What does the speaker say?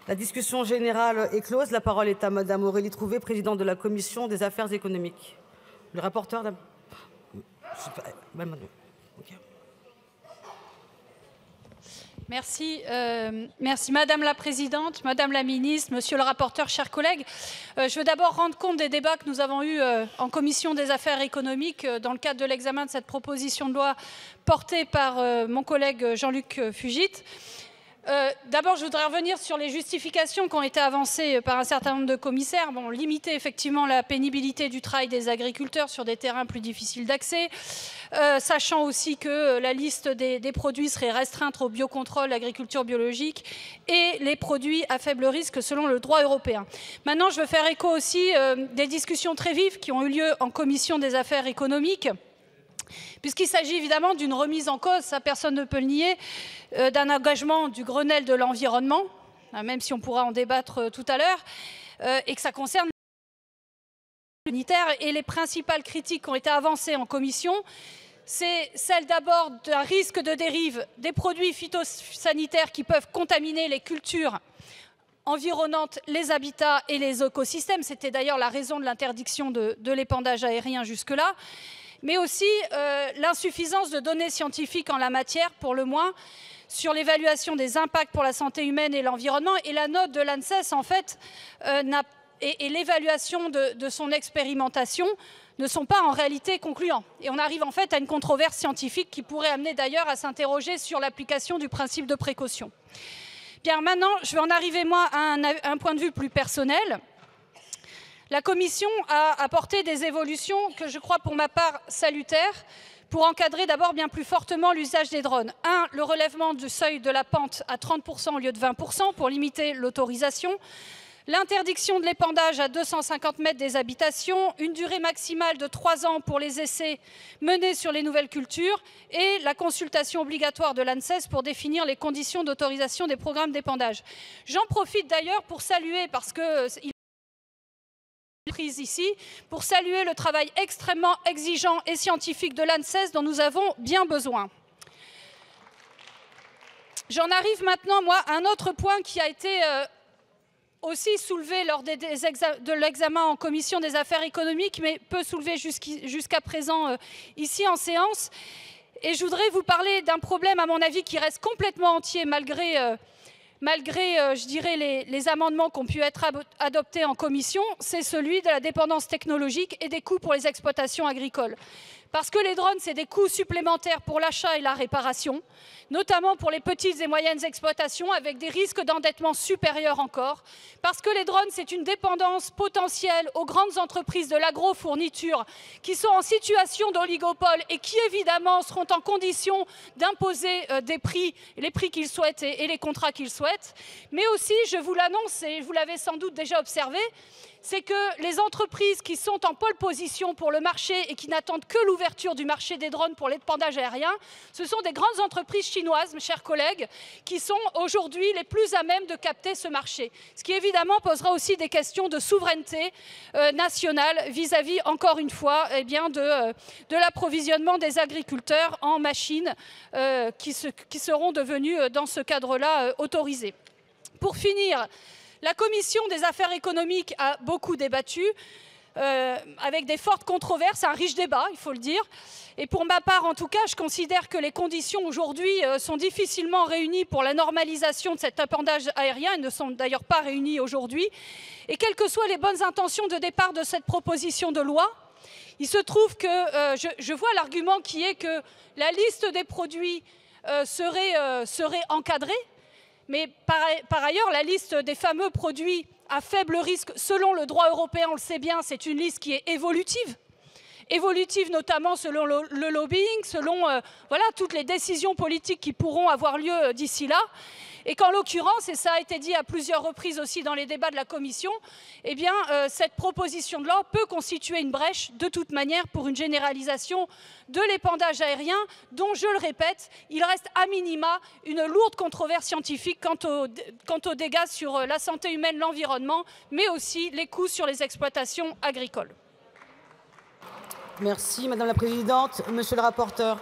La discussion générale est close. La parole est à Madame Aurélie Trouvé, présidente de la Commission des affaires économiques. Le rapporteur... Merci, Madame la Présidente, Madame la Ministre, Monsieur le rapporteur, chers collègues. Je veux d'abord rendre compte des débats que nous avons eus en Commission des affaires économiques dans le cadre de l'examen de cette proposition de loi portée par mon collègue Jean-Luc Fugit. D'abord, je voudrais revenir sur les justifications qui ont été avancées par un certain nombre de commissaires. Bon, limiter effectivement la pénibilité du travail des agriculteurs sur des terrains plus difficiles d'accès, sachant aussi que la liste des produits serait restreinte au biocontrôle, l'agriculture biologique et les produits à faible risque selon le droit européen. Maintenant, je veux faire écho aussi des discussions très vives qui ont eu lieu en commission des affaires économiques, puisqu'il s'agit évidemment d'une remise en cause, ça personne ne peut le nier, d'un engagement du Grenelle de l'environnement, même si on pourra en débattre tout à l'heure, et que ça concerne l'unitaire. Et les principales critiques qui ont été avancées en commission, c'est celle d'abord d'un risque de dérive des produits phytosanitaires qui peuvent contaminer les cultures environnantes, les habitats et les écosystèmes. C'était d'ailleurs la raison de l'interdiction de l'épandage aérien jusque-là. Mais aussi l'insuffisance de données scientifiques en la matière, pour le moins, sur l'évaluation des impacts pour la santé humaine et l'environnement. Et la note de l'ANSES, en fait, et l'évaluation de son expérimentation ne sont pas en réalité concluants. Et on arrive en fait à une controverse scientifique qui pourrait amener d'ailleurs à s'interroger sur l'application du principe de précaution. Bien, maintenant, je vais en arriver, moi, à un point de vue plus personnel. La Commission a apporté des évolutions que je crois pour ma part salutaires pour encadrer d'abord bien plus fortement l'usage des drones. Le relèvement du seuil de la pente à 30% au lieu de 20% pour limiter l'autorisation. L'interdiction de l'épandage à 250 mètres des habitations, une durée maximale de 3 ans pour les essais menés sur les nouvelles cultures et la consultation obligatoire de l'ANSES pour définir les conditions d'autorisation des programmes d'épandage. J'en profite d'ailleurs pour saluer, parce que ici, pour saluer le travail extrêmement exigeant et scientifique de l'ANSES dont nous avons bien besoin. J'en arrive maintenant, moi, à un autre point qui a été aussi soulevé lors de l'examen en commission des affaires économiques, mais peu soulevé jusqu'à présent ici en séance. Et je voudrais vous parler d'un problème, à mon avis, qui reste complètement entier malgré je dirais, les amendements qui ont pu être adoptés en commission, c'est celui de la dépendance technologique et des coûts pour les exploitations agricoles. Parce que les drones, c'est des coûts supplémentaires pour l'achat et la réparation, notamment pour les petites et moyennes exploitations, avec des risques d'endettement supérieurs encore. Parce que les drones, c'est une dépendance potentielle aux grandes entreprises de l'agrofourniture qui sont en situation d'oligopole et qui, évidemment, seront en condition d'imposer des prix, les prix qu'ils souhaitent et les contrats qu'ils souhaitent. Mais aussi, je vous l'annonce, et vous l'avez sans doute déjà observé, c'est que les entreprises qui sont en pole position pour le marché et qui n'attendent que l'ouverture du marché des drones pour l'épandage aérien, ce sont des grandes entreprises chinoises, mes chers collègues, qui sont aujourd'hui les plus à même de capter ce marché. Ce qui évidemment posera aussi des questions de souveraineté nationale vis-à-vis, encore une fois, eh bien, de l'approvisionnement des agriculteurs en machines qui seront devenues dans ce cadre-là autorisées. Pour finir, la Commission des affaires économiques a beaucoup débattu, avec des fortes controverses, un riche débat, il faut le dire. Et pour ma part, en tout cas, je considère que les conditions aujourd'hui sont difficilement réunies pour la normalisation de cet épandage aérien. Elles ne sont d'ailleurs pas réunies aujourd'hui. Et quelles que soient les bonnes intentions de départ de cette proposition de loi, il se trouve que je vois l'argument qui est que la liste des produits serait encadrée. Mais par ailleurs, la liste des fameux produits à faible risque, selon le droit européen, on le sait bien, c'est une liste qui est évolutive. Évolutive notamment selon le lobbying, selon voilà, toutes les décisions politiques qui pourront avoir lieu d'ici là. Et qu'en l'occurrence, et ça a été dit à plusieurs reprises aussi dans les débats de la Commission, eh bien, cette proposition de loi peut constituer une brèche de toute manière pour une généralisation de l'épandage aérien dont, je le répète, il reste à minima une lourde controverse scientifique quant aux dégâts sur la santé humaine, l'environnement, mais aussi les coûts sur les exploitations agricoles. Merci Madame la Présidente. Monsieur le rapporteur.